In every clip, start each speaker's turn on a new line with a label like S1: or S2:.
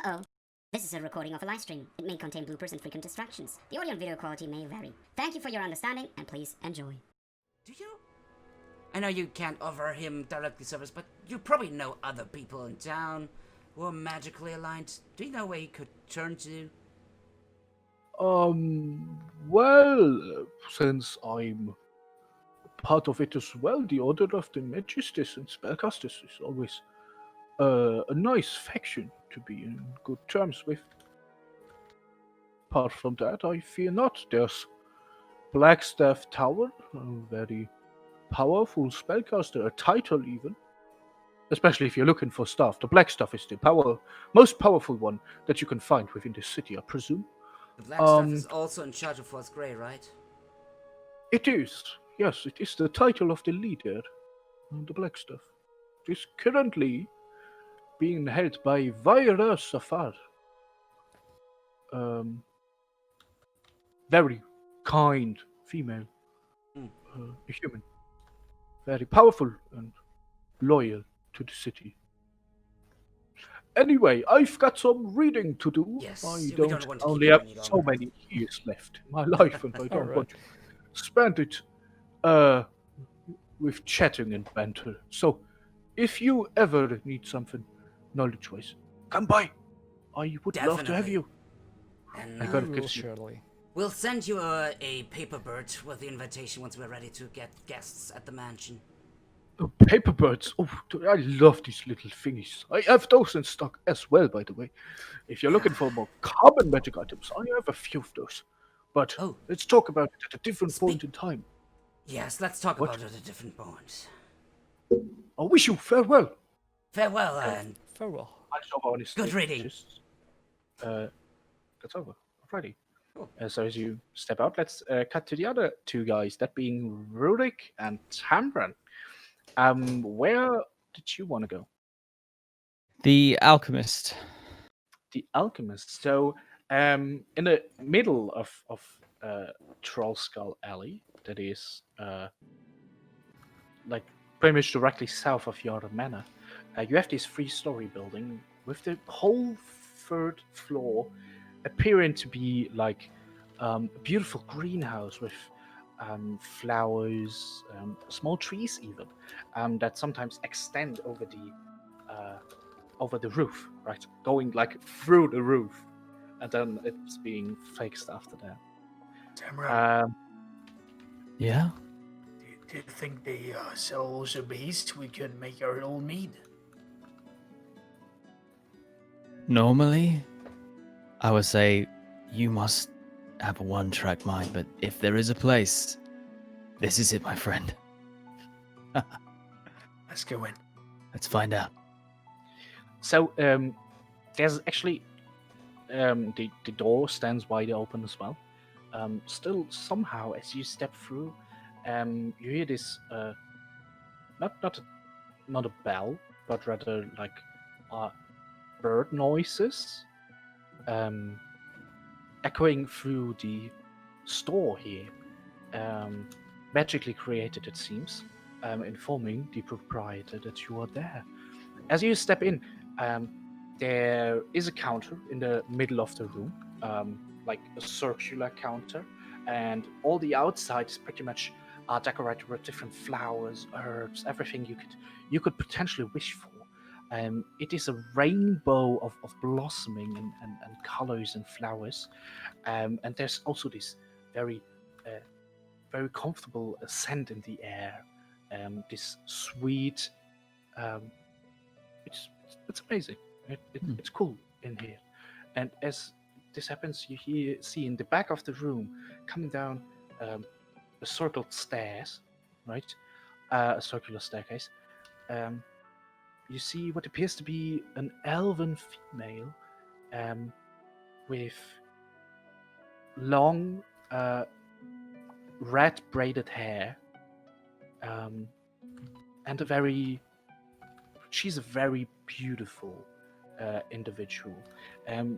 S1: Uh-oh. This is a recording of a live stream. It may contain bloopers and frequent distractions. The audio and video quality may vary. Thank you for your understanding, and please enjoy.
S2: Do you? I know you can't offer him directly service, but you probably know other people in town who are magically aligned. Do you know where he could turn to?
S3: Well, since I'm part of it as well, the Order of the Magistes and Spellcasters is always a nice faction to be in good terms with. Apart from that, I fear not. There's Blackstaff Tower, a very powerful spellcaster, a title even. Especially if you're looking for stuff. The Blackstaff is the most powerful one that you can find within the city, I presume.
S2: The Blackstaff is also in charge of Force Grey, right?
S3: It is. Yes, it is the title of the leader, the Blackstaff. It is currently being held by Vaira Safar. Very kind female, a human. Very powerful and loyal to the city. Anyway, I've got some reading to do.
S2: Yes,
S3: I
S2: don't want to
S3: only
S2: keep you
S3: have
S2: any
S3: so
S2: longer.
S3: many years left in my life, and I don't
S4: Alright.
S3: want to spend it with chatting and banter. So, if you ever need something knowledge-wise, come by. I would love to have
S2: Definitely.
S3: you.
S2: And
S3: I gotta
S4: We
S3: get
S4: will
S3: you.
S4: surely.
S2: we'll send you a paper bird with the invitation once we're ready to get guests at the mansion.
S3: Oh, paper birds. Oh, I love these little thingies. I have those in stock as well, by the way. If you're looking for more common magic items, I have a few of those. But
S2: Oh.
S3: let's talk about it at a different
S2: Speak-
S3: point in time.
S2: Yes, let's talk
S3: What?
S2: about it at different points.
S3: I wish you farewell.
S2: Farewell, and
S4: Farewell.
S3: That's over on his
S2: Good
S3: stage.
S2: reading.
S3: Just, that's over already.
S2: Cool.
S3: So as you step out, let's cut to the other two guys, that being Rurik and Tamron. Where did you want to go?
S5: The alchemist.
S3: The alchemist. So, in the middle of Troll Skull Alley, that is like pretty much directly south of your manor, you have this 3-story building with the whole 3rd floor appearing to be like a beautiful greenhouse with flowers, small trees even, that sometimes extend over the roof, right? Going like through the roof, and then it's being fixed after that.
S6: Tamron,
S5: Yeah?
S6: do you think they sell also beast we could make our own mead?
S5: Normally, I would say you must have a one-track mind, but if there is a place, this is it, my friend.
S6: Let's go in.
S5: Let's find out.
S3: So there's actually the door stands wide open as well. Still, somehow, as you step through, you hear this not a bell, but rather like bird noises echoing through the store here. Magically created, it seems, informing the proprietor that you are there. As you step in, there is a counter in the middle of the room, like a circular counter, and all the outside is pretty much decorated with different flowers, herbs, everything you could potentially wish for. It is a rainbow of blossoming and colors and flowers, and there's also this very comfortable scent in the air. This sweet. It's amazing. It's cool in here. And as this happens, you see in the back of the room, coming down a circled stairs, right? A circular staircase. You see what appears to be an elven female with long red braided hair, and she's a very beautiful individual.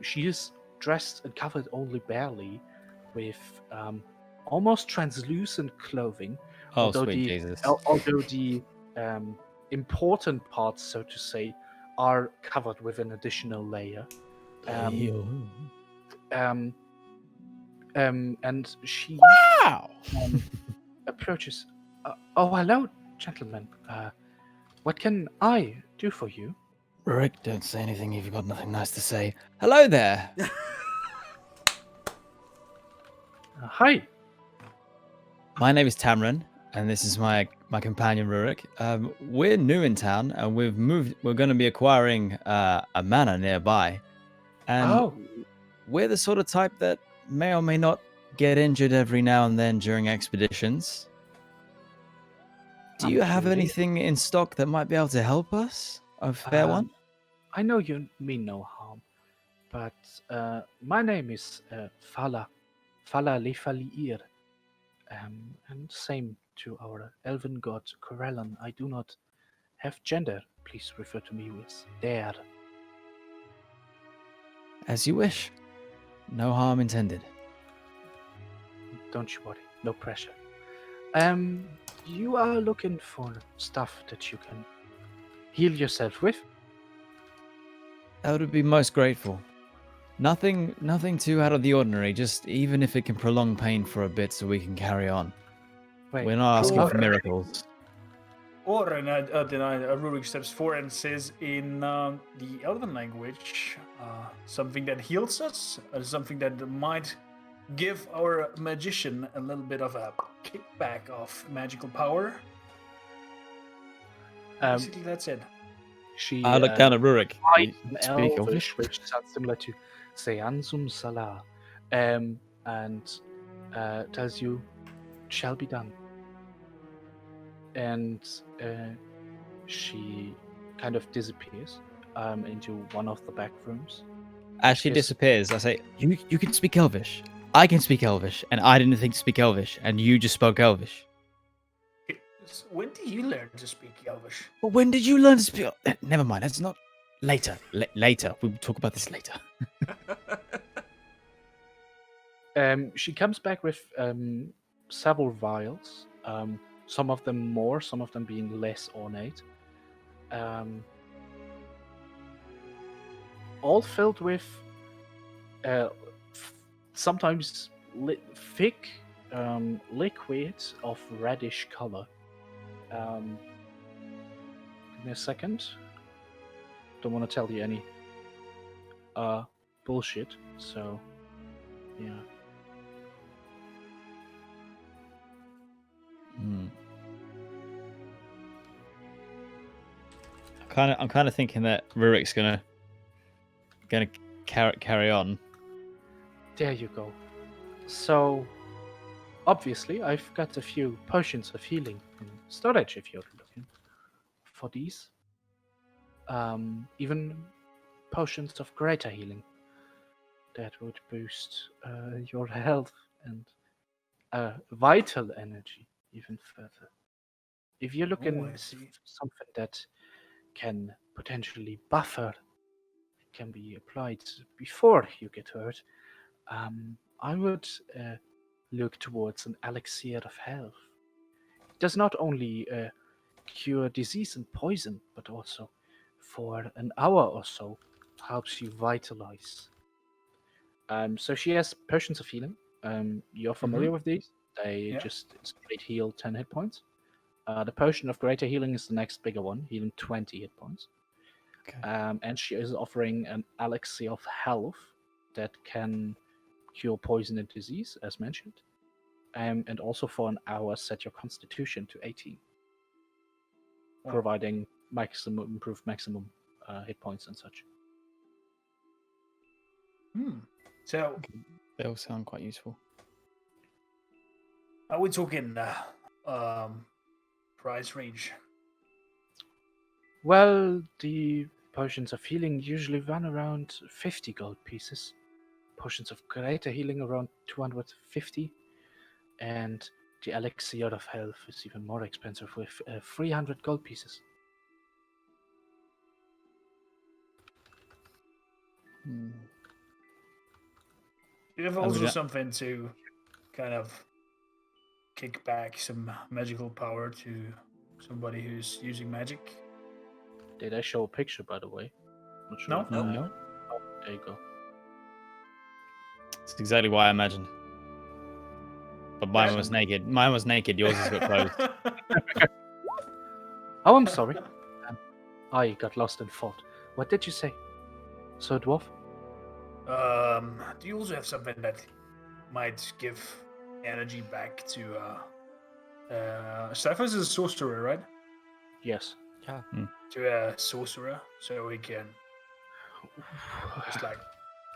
S3: She is dressed and covered only barely with almost translucent clothing,
S5: Oh,
S3: although
S5: sweet
S3: the
S5: Jesus.
S3: although the important parts, so to say, are covered with an additional layer. And she
S5: Wow!
S3: approaches. Oh, hello, gentlemen. What can I do for you?
S5: Rurik, don't say anything if you've got nothing nice to say. Hello there!
S3: Hi.
S5: My name is Tamron, and this is my companion Rurik. We're new in town, and we're going to be acquiring a manor nearby. And
S3: Oh.
S5: we're the sort of type that may or may not get injured every now and then during expeditions. Do you have
S3: Absolutely.
S5: anything in stock that might be able to help us? A fair one?
S3: I know you mean no harm, but my name is Fala Lefaliir, and same to our elven god Corellan. I do not have gender. Please refer to me as there.
S5: As you wish. No harm intended.
S3: Don't you worry, no pressure. You are looking for stuff that you can heal yourself with?
S5: I would be most grateful. Nothing too out of the ordinary, just even if it can prolong pain for a bit so we can carry on.
S3: Wait,
S5: We're not asking for
S6: sure.
S5: miracles.
S6: Or, and Rurik steps forward and says in the Elven language, something that heals us, something that might give our magician a little bit of a kickback of magical power. Basically, that's it.
S3: She
S5: I look down at Rurik.
S3: hides
S5: You
S3: an
S5: speak
S3: Elvish,
S5: Elvish?
S3: which sounds similar to Seansum Salah, and tells you, shall be done. And she kind of disappears into one of the back rooms.
S5: As she
S3: Yes.
S5: disappears, I say, you can speak Elvish. I can speak Elvish, and I didn't think to speak Elvish, and you just spoke Elvish.
S6: When did you learn to speak Elvish?
S5: But when did you learn to speak? Never mind, that's not... Later. Later. We'll talk about this later.
S3: She comes back with several vials, some of them more, some of them being less ornate. All filled with sometimes thick liquid of reddish color. Give me a second. Don't want to tell you any bullshit, so yeah.
S5: I'm kind of thinking that Rurik's gonna carry on.
S3: There you go. So, obviously, I've got a few potions of healing in storage if you're looking for these. Even potions of greater healing that would boost your health and vital energy even further. If you're looking
S6: I
S3: for
S6: see.
S3: something that can potentially buffer, can be applied before you get hurt, I would look towards an elixir of health. It does not only cure disease and poison, but also for an hour or so helps you vitalize. So she has potions of healing. You're familiar with these? They
S6: Yeah.
S3: just straight heal 10 hit points. The potion of greater healing is the next bigger one, healing 20 hit points.
S5: Okay.
S3: And she is offering an elixir of health that can cure poison and disease, as mentioned. And also for an hour, set your constitution to 18, providing improved maximum hit points and such.
S6: So,
S5: They all sound quite useful.
S6: are we talking price range?
S3: Well, the potions of healing usually run around 50 gold pieces. Potions of greater healing around 250. And the elixir of health is even more expensive with 300 gold pieces.
S6: You have
S5: would
S6: also
S5: not-
S6: something to kind of kick back some magical power to somebody who's using magic.
S3: Did I show a picture, by the way? Not sure.
S6: No?
S3: if-
S5: No.
S3: Oh, there you go.
S5: That's exactly what I imagined. But mine was naked. Mine was naked. Yours is got clothes.
S3: Oh, I'm sorry. I got lost in thought. What did you say, Sir Dwarf?
S6: Do you also have something that might give energy back to Zraythas is a sorcerer, right?
S3: Yes.
S6: To a sorcerer, so he can just like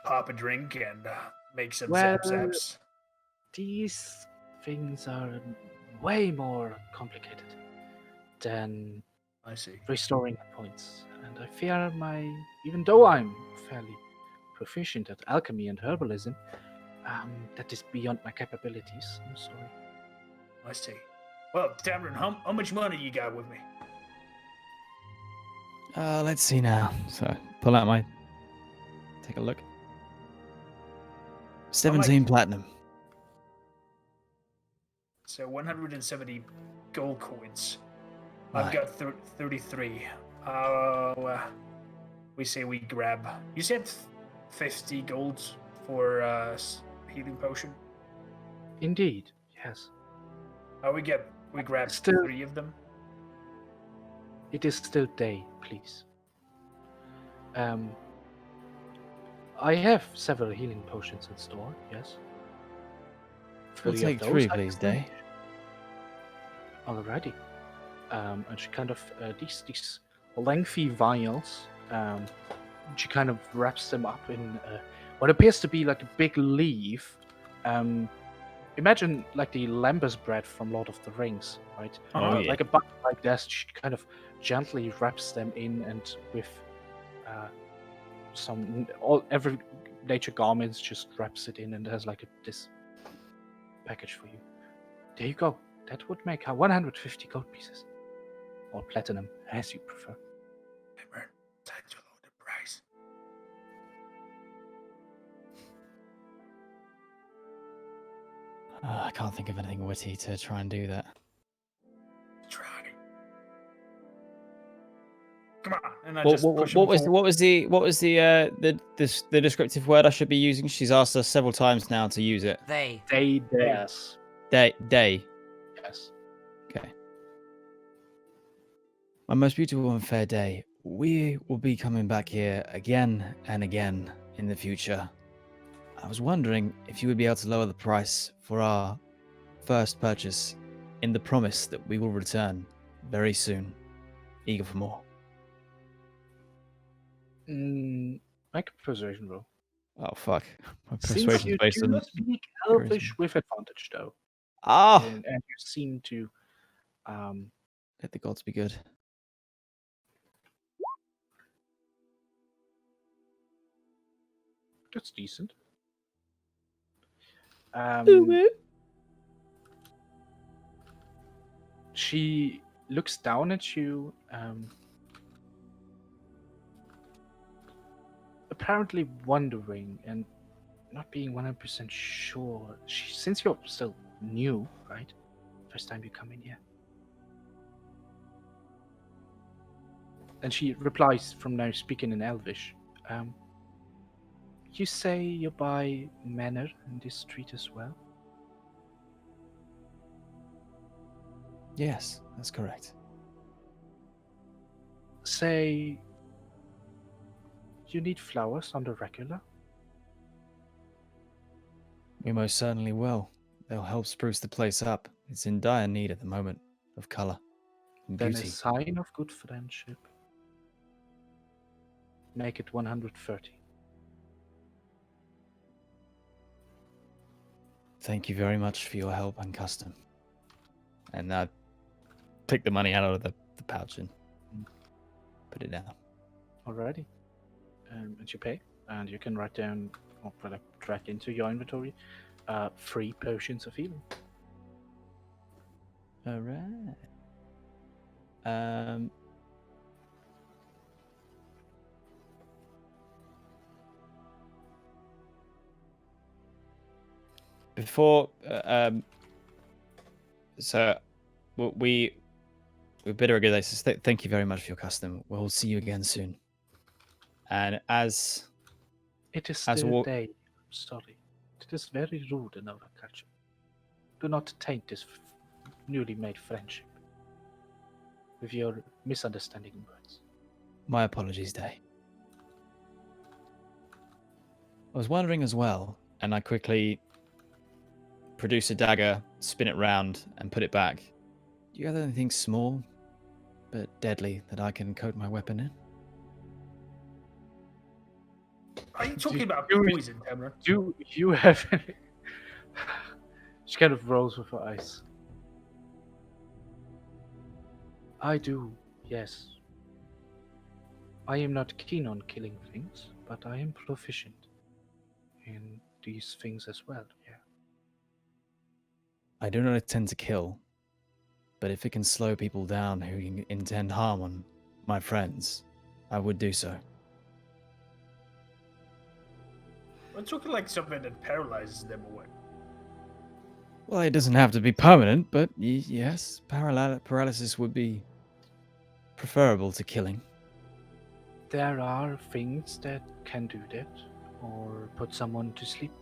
S6: pop a drink and make some
S3: Well,
S6: zaps.
S3: These things are way more complicated than
S6: I see.
S3: restoring points, and I fear even though I'm fairly proficient at alchemy and herbalism, that is beyond my capabilities. I'm sorry.
S6: I see. Well, Tamron, how much money you got with me?
S5: Let's see now. So pull out my. Take a look. 17 platinum.
S6: So 170 gold coins.
S5: Right.
S6: I've got 33. We say we grab. You said 50 gold for healing potion.
S3: Indeed, yes.
S6: We grab
S3: Still-
S6: 3 of them.
S3: It is still day, please. I have several healing potions in store, yes.
S5: We'll
S3: 3 of
S5: take
S3: those
S5: 3,
S3: I
S5: please,
S3: can
S5: Day.
S3: Alrighty. And she kind of these lengthy vials. She kind of wraps them up in what appears to be like a big leaf. Imagine like the lembas bread from Lord of the Rings, right?
S5: Oh, yeah.
S3: Like a bucket like this. She kind of gently wraps them in, and with every nature garments just wraps it in, and has like this package for you. There you go. That would make her 150 gold pieces. Or platinum, as you prefer.
S6: Remember, time to lower the price.
S5: I can't think of anything witty to try and do that.
S6: Try. Come on, and I
S5: What,
S6: just push
S5: what
S6: him
S5: was
S6: forward.
S5: what was the descriptive word I should be using? She's asked us several times now to use it.
S2: They.
S3: Yes.
S5: Day.
S3: Yes.
S5: Okay. My most beautiful and fair day. We will be coming back here again and again in the future. I was wondering if you would be able to lower the price for our first purchase in the promise that we will return very soon. Eager for more.
S3: Make a persuasion roll.
S5: Oh, fuck. My
S3: Since
S5: persuasion's
S3: you
S5: based
S3: do
S5: on...
S3: not speak Elvish with advantage, though,
S5: Ah!
S3: and you seem to,
S5: Let the gods be good.
S3: that's decent. She looks down at you, apparently wondering and not being 100% sure. Since you're still new, right? First time you come in here. And she replies from now speaking in Elvish. You say you buy manor in this street as well?
S5: Yes, that's correct.
S3: Say you need flowers on the regular?
S5: We most certainly will. They'll help spruce the place up. It's in dire need at the moment of colour and
S3: Then
S5: beauty.
S3: a sign of good friendship. Make it 130.
S5: Thank you very much for your help and custom. And I take the money out of the pouch and put it down.
S3: Alrighty. And you pay, and you can write down or put it direct into your inventory 3 potions of healing.
S5: All right. Before, so we bid her a good day. So thank you very much for your custom. We'll see you again soon. And as
S3: It is
S5: As
S3: still
S5: wa-
S3: day. Sorry It is very rude in our culture. Do not taint this newly made friendship with your misunderstanding words.
S5: My apologies, Day. I was wondering as well, and I quickly produce a dagger, spin it round, and put it back. Do you have anything small but deadly that I can coat my weapon in?
S6: Are you talking about
S3: you-
S6: poison, Tamron?
S3: Do you have any... She kind of rolls with her eyes. I do, yes. I am not keen on killing things, but I am proficient in these things as well, yeah.
S5: I do not intend to kill, but if it can slow people down who intend harm on my friends, I would do so.
S6: We're talking like something that paralyzes them away.
S5: Well, it doesn't have to be permanent, but yes, paralysis would be preferable to killing.
S3: There are things that can do that, or put someone to sleep,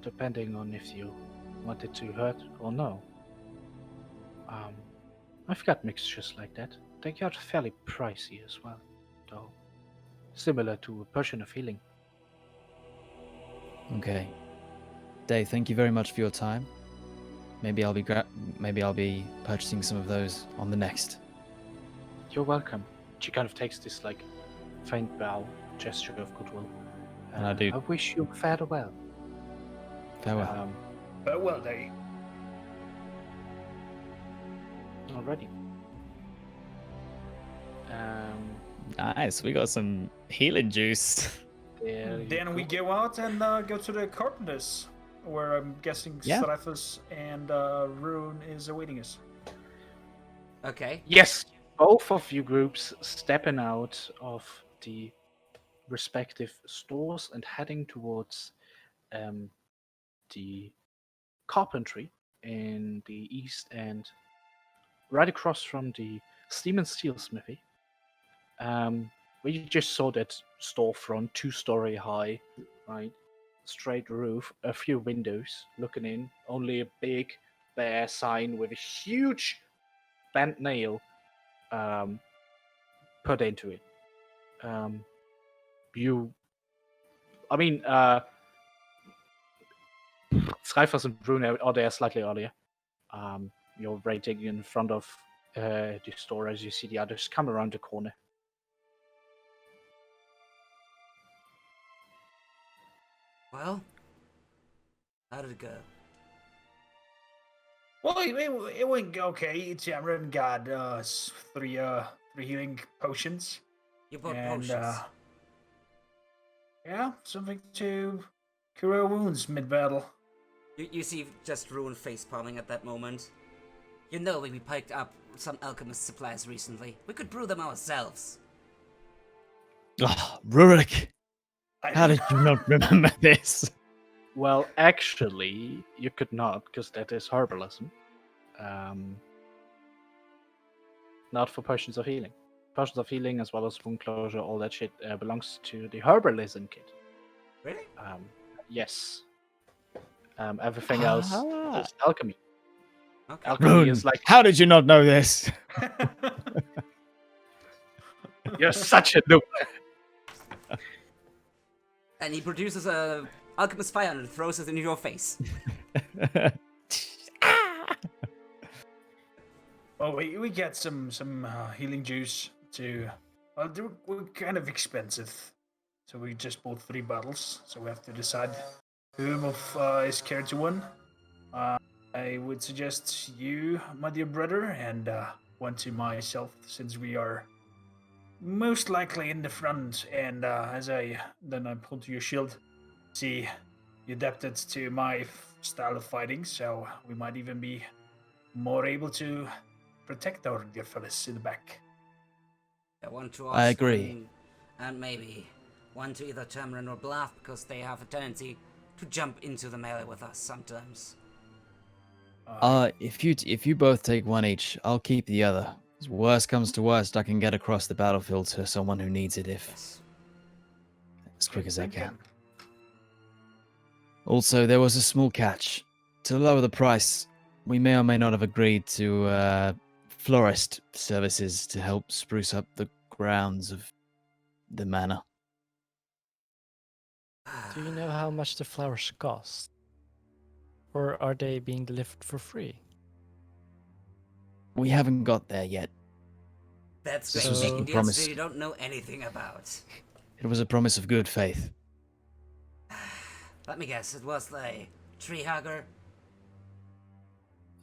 S3: depending on if you want it to hurt or no. I've got mixtures like that. They got fairly pricey as well, though. Similar to a potion of healing.
S5: Okay. Dave, thank you very much for your time. Maybe I'll be purchasing some of those on the next.
S3: You're welcome. She kind of takes this like faint bow gesture of goodwill.
S5: And I do.
S3: I wish you farewell.
S5: Farewell.
S6: Farewell, Day.
S3: Already.
S5: Nice, we got some healing juice.
S3: There you
S6: Then we
S3: go.
S6: go out and go to the carpenters, where I'm guessing
S5: Yeah.
S6: Zraythas and Rune is awaiting us.
S2: Okay.
S3: Yes, both of you groups stepping out of the respective stores and heading towards the carpentry in the east end, right across from the Steam and Steel Smithy. Where you just saw that storefront, 2-story high, right? Straight roof, a few windows looking in, only a big bare sign with a huge bent nail put into it. Zraythas and Rune are there slightly earlier. You're waiting in front of the store as you see the others come around the corner.
S2: Well, how did it go?
S6: Well, it went okay. Tamron got three healing potions.
S2: You bought
S6: And
S2: potions.
S6: yeah, something to cure our wounds mid-battle.
S2: You see just Rune face palming at that moment. You know we picked up some alchemist supplies recently. We could brew them ourselves.
S5: Oh, Rurik, how did you not remember this?
S3: Well, actually, you could not, because that is herbalism. Not for potions of healing. Potions of healing, as well as wound closure, all that shit belongs to the herbalism kit.
S2: Really?
S3: Yes. Everything else is alchemy.
S2: Okay.
S3: Alchemy
S5: Rune,
S3: is like,
S5: how did you not know this?
S3: you're such a noob.
S2: And he produces a alchemist fire and throws it into your face.
S6: Well, we get some healing juice to. Well, we're kind of expensive, so we just bought 3 bottles. So we have to decide whom of is cared to one. I would suggest you, my dear brother, and one to myself, since we are most likely in the front. And as I pull to your shield, see you adapted to my style of fighting, so we might even be more able to protect our dear fellas in the back.
S2: Yeah, one to us.
S5: I agree.
S2: And maybe one to either Tamron or Blath, because they have a tendency to jump into the melee with us sometimes.
S5: If you both take one each, I'll keep the other. As worst comes to worst, I can get across the battlefield to someone who needs it if
S2: Yes.
S5: as quick as I can. Also, there was a small catch. To lower the price, we may or may not have agreed to florist services to help spruce up the grounds of the manor.
S4: Do you know how much the flowers cost? Or are they being delivered for free?
S5: We haven't got there yet.
S2: That's
S5: This
S2: great.
S5: was
S2: Making
S5: a
S2: deals
S5: promise.
S2: that you don't know anything about.
S5: It was a promise of good faith.
S2: Let me guess, it was the tree hugger?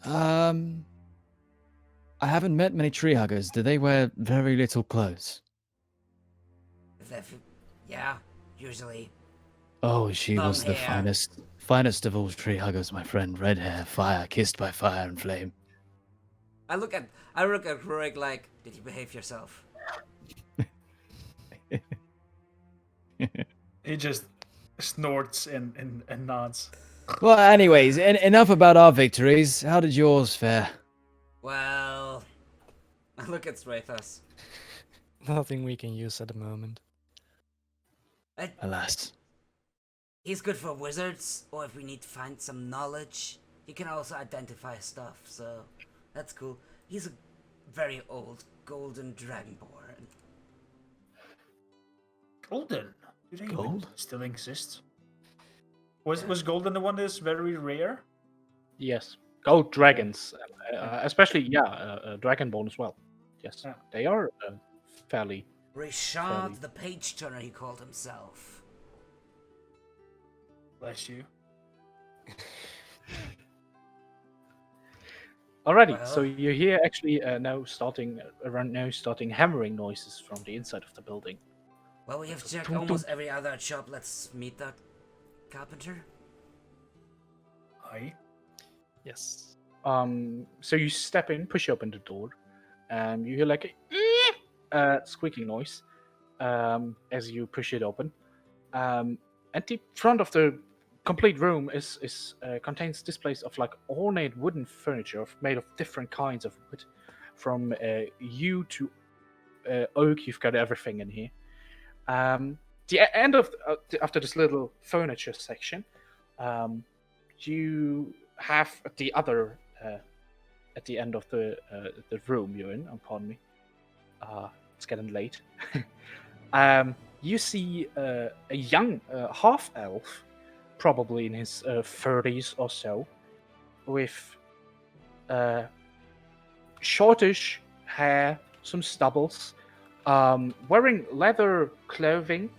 S5: I haven't met many tree huggers. Do they wear very little clothes?
S2: Yeah, usually.
S5: Oh, she
S2: Long
S5: was the
S2: hair.
S5: finest of all tree huggers, my friend. Red hair, fire, kissed by fire and flame.
S2: I look at Rurik like, did you behave yourself?
S6: He just snorts and nods.
S5: Well, anyways, enough about our victories. How did yours fare?
S2: Well, I look at Zraythas.
S4: Nothing we can use at the moment.
S5: Alas.
S2: He's good for wizards, or if we need to find some knowledge. He can also identify stuff, so that's cool. He's a very old golden dragonborn.
S6: Golden? Do they even
S3: Gold?
S6: still exist? Was golden the one that's very rare?
S3: Yes. Gold dragons, especially dragonborn as well. Yes,
S6: Yeah.
S3: they are fairly.
S2: Rishad the Page Turner, he called himself.
S6: Bless you.
S3: Alrighty, so
S2: Well.
S3: you hear actually now starting hammering noises from the inside of the building.
S2: Well, we have checked almost every other shop. Let's meet that carpenter.
S6: Hi.
S4: Yes.
S3: So you step in, push open the door, and you hear like a squeaking noise as you push it open. At the front of the complete room is contains displays of like ornate wooden furniture made of different kinds of wood, from yew to oak. You've got everything in here. End of after this little furniture section, you have at the other at the end of the room you're in. Pardon me. It's getting late. You see a young half elf, probably in his 30s or so, with shortish hair, some stubbles, wearing leather clothing,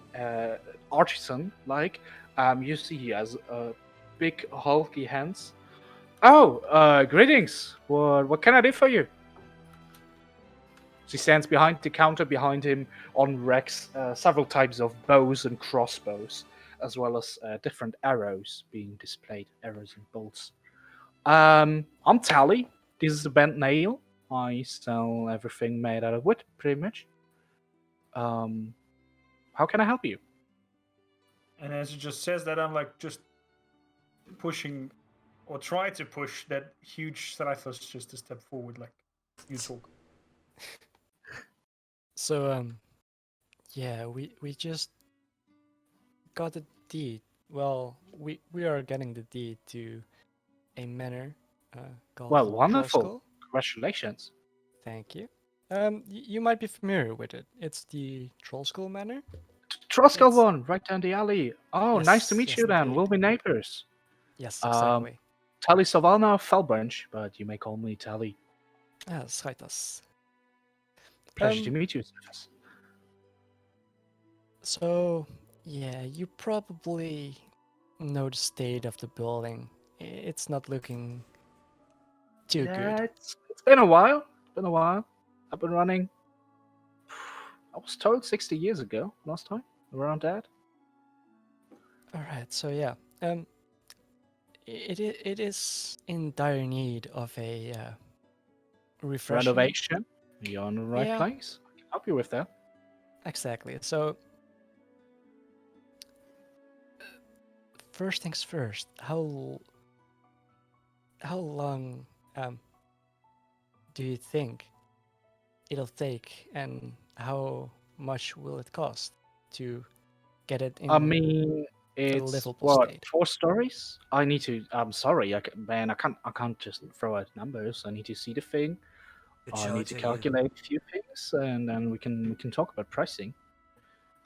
S3: artisan-like. You see he has big, hulky hands. Oh, greetings. What can I do for you? He stands behind the counter. Behind him, on racks, several types of bows and crossbows, as well as different arrows being displayed, arrows and bolts. I'm Tally. This is a bent nail. I sell everything made out of wood, pretty much. How can I help you?
S6: And as it just says that, I'm like just pushing, or try to push that huge Zraythas just a step forward, like you talk.
S4: So, yeah, we just got a deed. Well, we are getting the deed to a manor called
S3: Well, wonderful.
S4: Trollskull.
S3: Congratulations.
S4: Thank you. You might be familiar with it. It's the Trollskull Manor.
S3: Troskal
S4: It's-
S3: one, right down the alley. Oh, nice to
S4: Yes,
S3: meet
S4: yes,
S3: you then.
S4: indeed.
S3: We'll be neighbors.
S4: Yes,
S3: Um,
S4: exactly.
S3: Tally Savannah of Felbranch, but you may call me Tally.
S4: Zraythas.
S3: Pleasure to
S4: Um,
S3: meet you, Zraythas.
S4: So, yeah, you probably know the state of the building. It's not looking too good.
S3: It's been a while. I've been running. I was told 60 years ago, last time, around that.
S4: All right, so yeah, it is in dire need of a refreshing.
S3: Renovation. You're on the right
S4: Yeah.
S3: place. I can help you with that.
S4: Exactly. So, first things first. How long do you think it'll take, and how much will it cost to get it in?
S3: I mean, It's
S4: livable
S3: what,
S4: state.
S3: 4 stories? I need to. I'm sorry, man. I can't just throw out numbers. I need to see the thing.
S2: Could
S3: I
S2: show
S3: need
S2: it
S3: to
S2: to you.
S3: calculate a few things, and then we can talk about pricing.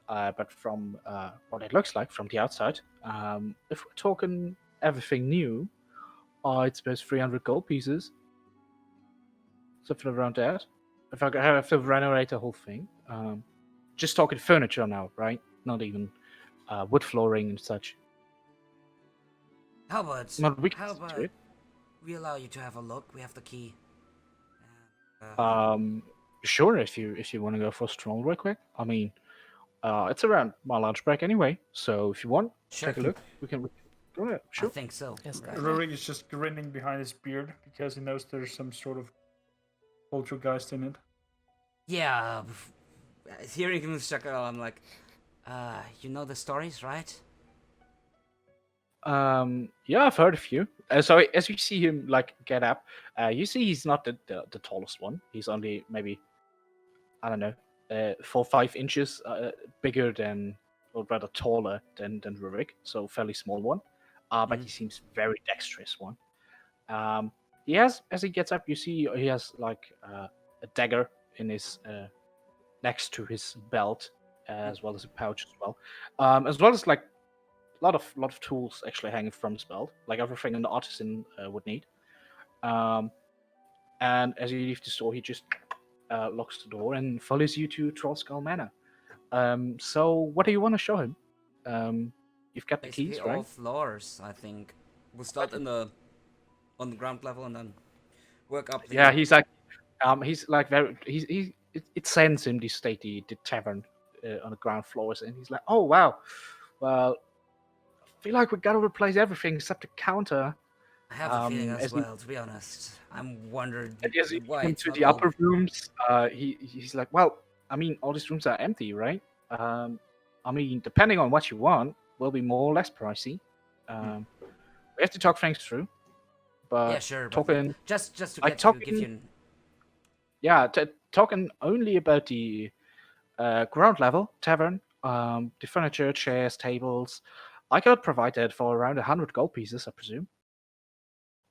S3: But from what it looks like from the outside, if we're talking everything new, it's about 300 gold pieces, something around that. If I have to renovate the whole thing, just talking furniture now, right? Not even wood flooring and such.
S2: How about
S3: Not we
S2: how
S3: can do
S2: about
S3: it.
S2: we allow you to have a look? We have the key.
S3: Sure, if you want to go for a stroll real quick. I mean, it's around my lunch break anyway, so if you want,
S2: Sure.
S3: take a look. We can go there.
S2: I
S3: Sure.
S2: think so.
S4: Yes,
S2: Right.
S6: Rurik is just grinning behind his beard because he knows there's some sort of poltergeist in it.
S2: Yeah. Hearing him chuckle, I'm like, you know the stories, right?
S3: Yeah, I've heard a few. So as you see him like get up, you see he's not the tallest one. He's only maybe, I don't know, 4 or 5 inches bigger than, or rather taller than Rurik. So fairly small one. But he seems very dexterous one. He has, as he gets up, you see he has like a dagger in his next to his belt, as well as a pouch as well, as well as like a lot of tools actually hanging from his belt, like everything an artisan would need. And as you leave the store, he just locks the door and follows you to Trollskull Manor. So what do you want to show him? You've got the
S2: Basically
S3: keys,
S2: all
S3: right?
S2: floors, I think. We'll start on the ground level and then work up.
S3: Yeah, he's like very it sends him to stay the tavern on the ground floors, and he's like, oh wow, well, I feel like we gotta replace everything except the counter.
S2: I have a feeling as
S3: as
S2: well, to be honest. I'm wondering
S3: As he
S2: why
S3: comes
S2: it's
S3: to
S2: not
S3: the
S2: all-
S3: upper rooms, he's like, well, I mean, all these rooms are empty, right? I mean, depending on what you want, will be more or less pricey. We have to talk things through, but
S2: Yeah, sure. But
S3: talking,
S2: just to
S3: like
S2: get you, give you.
S3: yeah, talking only about the ground level tavern, the furniture, chairs, tables. I could provide that for around 100 gold pieces, I presume.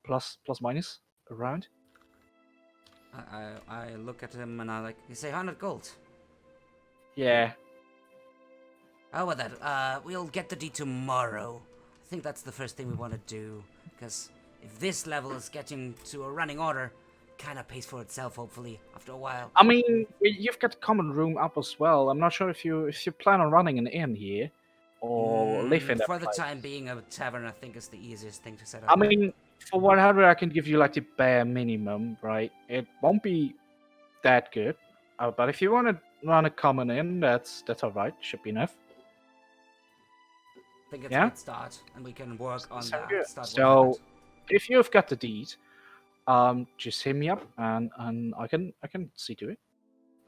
S3: Plus minus around.
S2: I look at him and I like. You say 100 gold.
S3: Yeah.
S2: How about that? We'll get the deed tomorrow. I think that's the first thing we want to do, because if this level is getting to a running order, kind of pays for itself. Hopefully, after a while.
S3: I mean, you've got the common room up as well. I'm not sure if you plan on running an inn here or live in that
S2: For the
S3: place.
S2: time being, a tavern I think is the easiest thing to set up.
S3: I mean, for 100, I can give you like the bare minimum, right? It won't be that good, but if you want to run a common inn, that's all right. Should be enough.
S2: I think it's
S3: Yeah?
S2: a good start, and we can work on
S3: Sound
S2: that.
S3: good.
S2: Start working
S3: So,
S2: on it.
S3: if you've got the deed, just hit me up and I can see to it.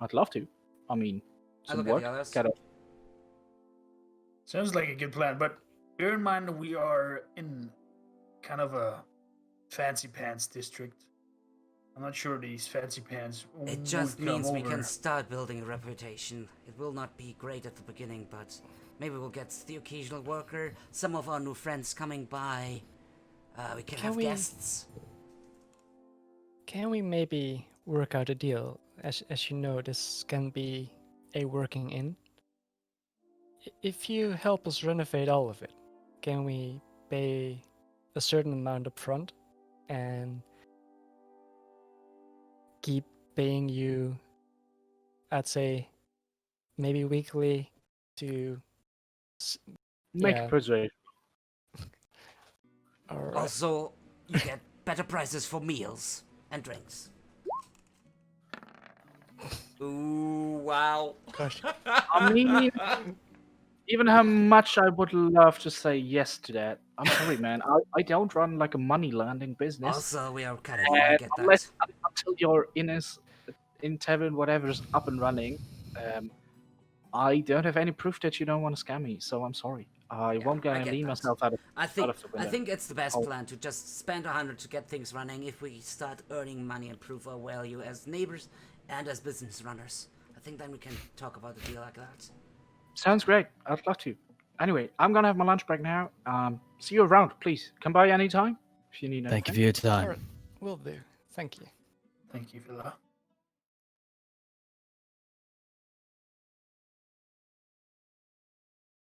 S3: I'd love to. I mean,
S2: I
S3: some
S2: look at
S3: work.
S2: the others.
S3: Gotta-
S6: Sounds like a good plan, but bear in mind we are in kind of a fancy pants district. I'm not sure these fancy pants
S2: It
S6: would
S2: just
S6: come
S2: means we
S6: over.
S2: can start building a reputation. It will not be great at the beginning, but maybe we'll get the occasional worker, some of our new friends coming by. We can have guests.
S4: Can we maybe work out a deal? As you know, this can be a working inn. If you help us renovate all of it, can we pay a certain amount up front and keep paying you, I'd say, maybe weekly to
S3: Make
S4: yeah.
S3: a persuasion.
S4: Alright.
S2: Also, you get better prices for meals and drinks. Ooh, wow.
S4: Gosh.
S3: I mean, even how much I would love to say yes to that. I'm sorry, man. I don't run like a money landing business.
S2: Also, we are kind of new, I get
S3: Unless
S2: that.
S3: until your in tavern whatever's up and running, I don't have any proof that you don't want to scam me. So I'm sorry. I won't
S2: I get
S3: guarantee
S2: that.
S3: myself out of
S2: I think
S3: the window.
S2: it's the best
S3: Oh.
S2: plan to just spend 100 to get things running. If we start earning money and prove our value as neighbors and as business runners, I think then we can talk about a deal like that.
S3: Sounds great. I'd love to. Anyway, I'm gonna have my lunch break now. See you around, please. Come by anytime if you need anything.
S5: Thank you for your time.
S4: Alright, will do. Thank you.
S6: Thank you, Villa.